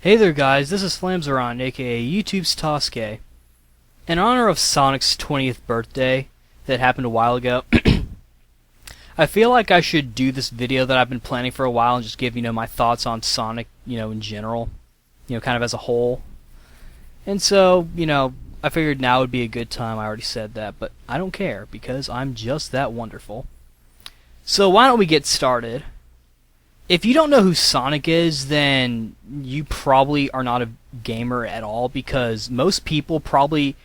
Hey there guys, this is Flamzeron, aka YouTube's Toske. In honor of Sonic's 20th birthday that happened a while ago, I feel like I should do this video that I've been planning for a while and just give, my thoughts on Sonic, in general, kind of as a whole. And so, I figured now would be a good time. I already said that, but I don't care because I'm just that wonderful. So why don't we get started? If you don't know who Sonic is, then you probably are not a gamer at all, because most people probably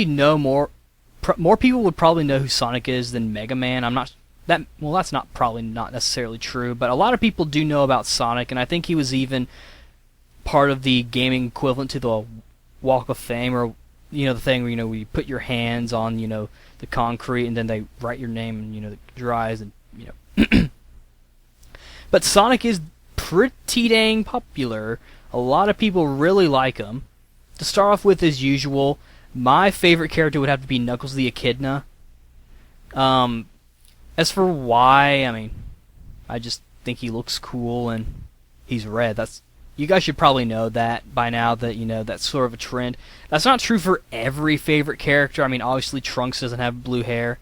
know more people would probably know who Sonic is than Mega Man. That's probably not necessarily true, but a lot of people do know about Sonic, and I think he was even part of the gaming equivalent to the Walk of Fame, or the thing where where you put your hands on the concrete and then they write your name and your eyes and But Sonic is pretty dang popular. A lot of people really like him. To start off with, as usual, my favorite character would have to be Knuckles the Echidna. As for why, I just think he looks cool and he's red. You guys should probably know that by now, that that's sort of a trend. That's not true for every favorite character. Obviously Trunks doesn't have blue hair.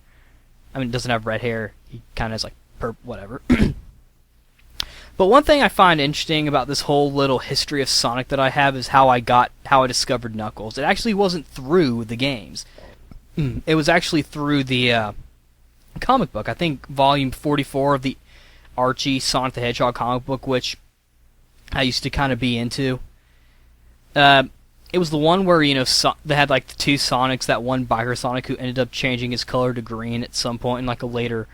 Doesn't have red hair. He kind of has whatever. But one thing I find interesting about this whole little history of Sonic that I have is how I discovered Knuckles. It actually wasn't through the games. It was actually through the comic book. I think volume 44 of the Archie Sonic the Hedgehog comic book, which I used to kind of be into. It was the one where they had the two Sonics, that one biker Sonic who ended up changing his color to green at some point in a later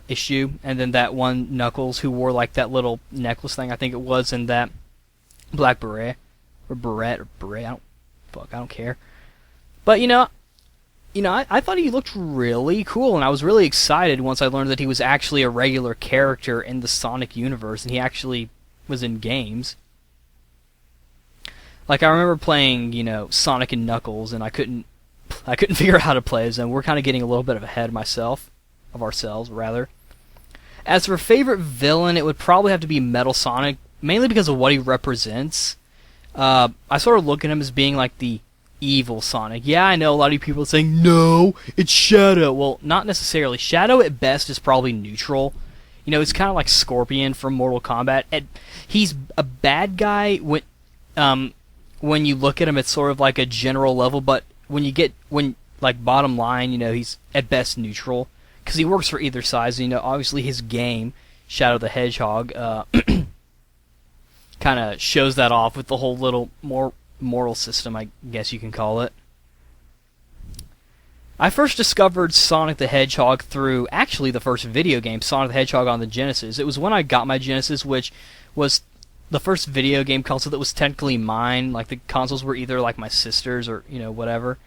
issue, and then that one Knuckles who wore that little necklace thing, I think it was, and that black beret or beret. I don't care. But I thought he looked really cool, and I was really excited once I learned that he was actually a regular character in the Sonic universe, and he actually was in games. I remember playing, Sonic and Knuckles, and I couldn't figure out how to play as them. We're kind of getting a little bit ahead of ourselves. As for favorite villain, it would probably have to be Metal Sonic, mainly because of what he represents. I sort of look at him as being the evil Sonic. Yeah, I know a lot of people are saying, no, it's Shadow. Well, not necessarily. Shadow at best is probably neutral. It's kind of like Scorpion from Mortal Kombat. He's a bad guy when you look at him at sort of a general level, but bottom line, he's at best neutral, because he works for either side. Obviously his game, Shadow the Hedgehog, kind of shows that off with the whole little more moral system, I guess you can call it. I first discovered Sonic the Hedgehog through, actually, the first video game, Sonic the Hedgehog on the Genesis. It was when I got my Genesis, which was the first video game console that was technically mine. The consoles were either my sister's or, whatever.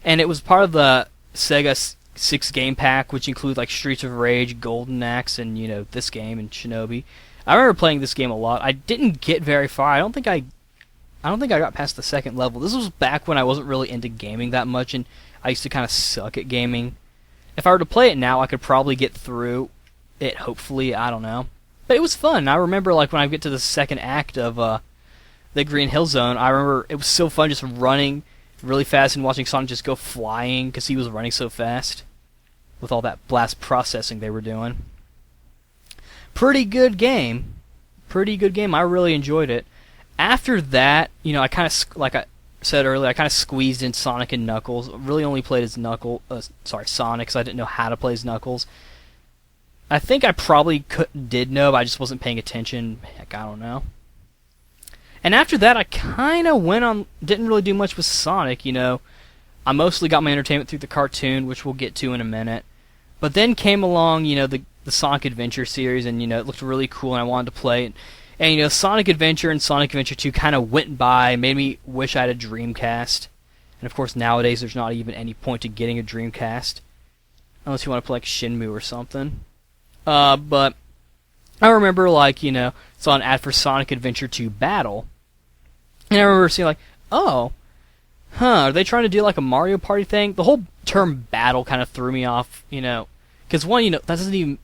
And it was part of the Sega 6 game pack, which include Streets of Rage, Golden Axe, and this game and Shinobi. I remember playing this game a lot. I didn't get very far. I don't think I got past the second level. This was back when I wasn't really into gaming that much, and I used to kind of suck at gaming. If I were to play it now, I could probably get through it, hopefully. I don't know. But it was fun. I remember when I get to the second act of the Green Hill Zone, I remember it was so fun just running really fast and watching Sonic just go flying because he was running so fast with all that blast processing they were doing. Pretty good game. I really enjoyed it. After that, I kind of, like I said earlier, I kind of squeezed in Sonic and Knuckles. Really only played as Sonic, because I didn't know how to play as Knuckles. I think I probably did know, but I just wasn't paying attention. Heck, I don't know. And after that, I kind of didn't really do much with Sonic, I mostly got my entertainment through the cartoon, which we'll get to in a minute. But then came along, the Sonic Adventure series, and, it looked really cool, and I wanted to play it. And, Sonic Adventure and Sonic Adventure 2 kind of went by, made me wish I had a Dreamcast. And, of course, nowadays there's not even any point to getting a Dreamcast, unless you want to play Shenmue or something. But I remember, saw an ad for Sonic Adventure 2 Battle, and I remember seeing, are they trying to do, a Mario Party thing? The whole term battle kind of threw me off, because one, that doesn't even,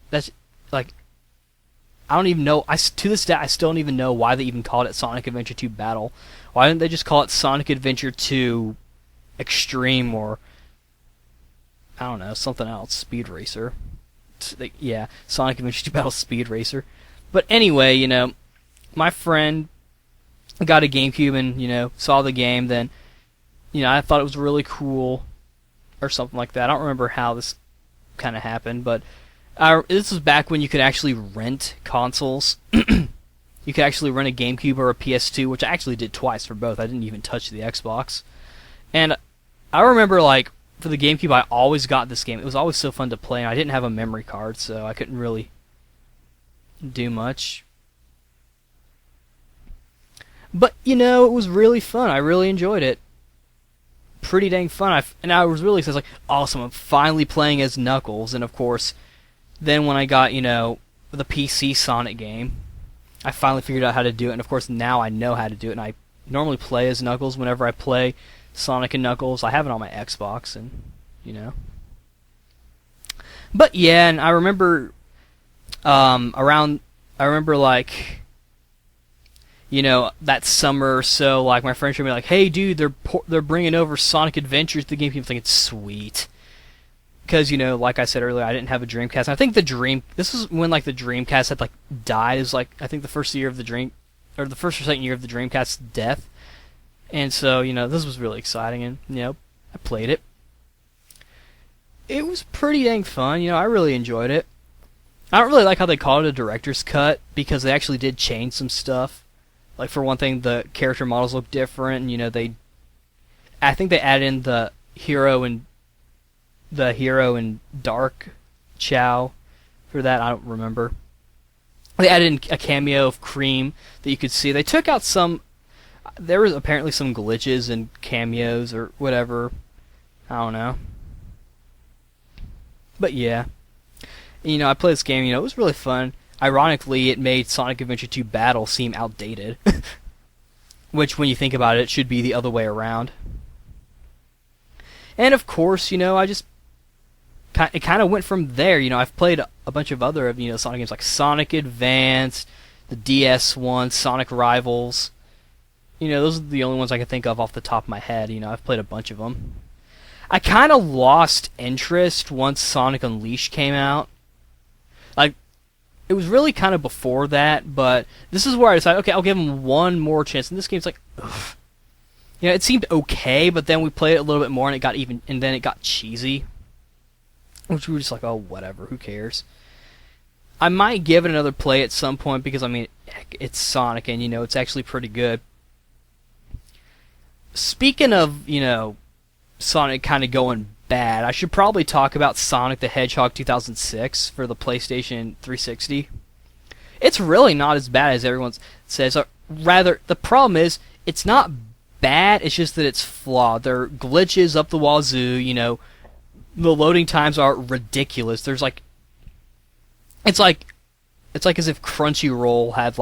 I don't even know. To this day, I still don't even know why they even called it Sonic Adventure 2 Battle. Why didn't they just call it Sonic Adventure 2 Extreme, or I don't know, something else, Speed Racer? Yeah, Sonic Adventure 2 Battle Speed Racer. But anyway, my friend got a GameCube and, saw the game. Then, I thought it was really cool or something like that. I don't remember how this kind of happened, but this was back when you could actually rent consoles. You could actually rent a GameCube or a PS2, which I actually did twice for both. I didn't even touch the Xbox. And I remember, for the GameCube, I always got this game. It was always so fun to play, and I didn't have a memory card, so I couldn't really do much. But, it was really fun. I really enjoyed it. Pretty dang fun. And I was really excited, awesome, I'm finally playing as Knuckles. And, of course, then when I got, the PC Sonic game, I finally figured out how to do it. And, of course, now I know how to do it. And I normally play as Knuckles whenever I play Sonic and Knuckles. I have it on my Xbox, and, But, yeah, and I remember, that summer or so, my friends would be like, hey, dude, they're bringing over Sonic Adventures to the GameCube. I'm thinking, sweet. Because, like I said earlier, I didn't have a Dreamcast. And I think this was when, the Dreamcast had, died. It was, I think the first year of the first or second year of the Dreamcast's death. And so, this was really exciting, and, I played it. It was pretty dang fun, I really enjoyed it. I don't really like how they called it a director's cut, because they actually did change some stuff. For one thing, the character models look different, and, I think they added in the hero and Dark Chow for that. I don't remember. They added in a cameo of Cream that you could see. They took out there was apparently some glitches and cameos or whatever. I don't know. But yeah. I played this game, it was really fun. Ironically, it made Sonic Adventure 2 Battle seem outdated. Which, when you think about it, should be the other way around. And of course, it kind of went from there. I've played a bunch of other Sonic games like Sonic Advance, the DS one, Sonic Rivals. Those are the only ones I can think of off the top of my head. I've played a bunch of them. I kind of lost interest once Sonic Unleashed came out. It was really kind of before that, but this is where I decided, okay, I'll give him one more chance. And this game's ugh. It seemed okay, but then we played it a little bit more, and then it got cheesy. Which we were just oh, whatever, who cares? I might give it another play at some point, because, heck, it's Sonic, and, it's actually pretty good. Speaking of, Sonic kind of going bad, I should probably talk about Sonic the Hedgehog 2006 for the PlayStation 360. It's really not as bad as everyone says. Rather, the problem is, it's not bad, it's just that it's flawed. There are glitches up the wazoo, the loading times are ridiculous. There's it's like as if Crunchyroll had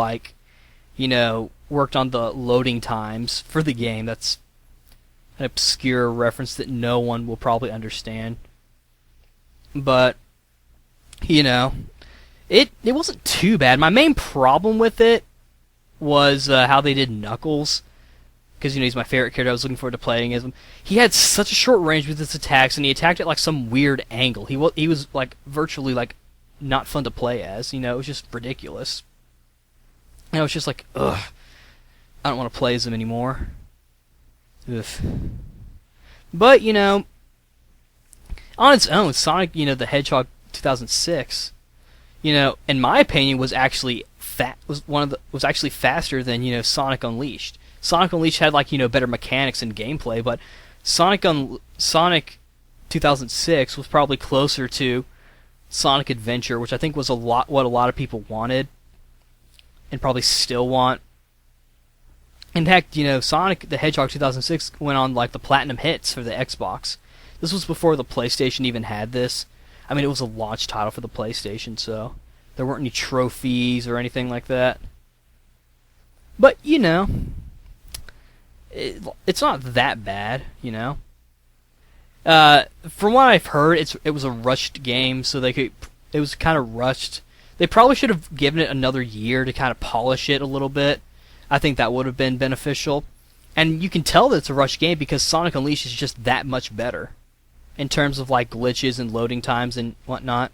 worked on the loading times for the game. That's an obscure reference that no one will probably understand. But it wasn't too bad. My main problem with it was how they did Knuckles. Because, he's my favorite character. I was looking forward to playing as him. He had such a short range with his attacks, and he attacked at, some weird angle. He was, virtually, not fun to play as. It was just ridiculous. And I was just ugh. I don't want to play as him anymore. Ugh. But, on its own, Sonic, the Hedgehog 2006, in my opinion, was actually actually faster than, Sonic Unleashed. Sonic Unleashed had better mechanics and gameplay, but Sonic 2006 was probably closer to Sonic Adventure, which I think was what a lot of people wanted, and probably still want. In fact, Sonic the Hedgehog 2006 went on the platinum hits for the Xbox. This was before the PlayStation even had this. It was a launch title for the PlayStation, so there weren't any trophies or anything like that. But it's not that bad, From what I've heard, it was a rushed game, so it was kind of rushed. They probably should have given it another year to kind of polish it a little bit. I think that would have been beneficial. And you can tell that it's a rushed game because Sonic Unleashed is just that much better in terms of like glitches and loading times and whatnot.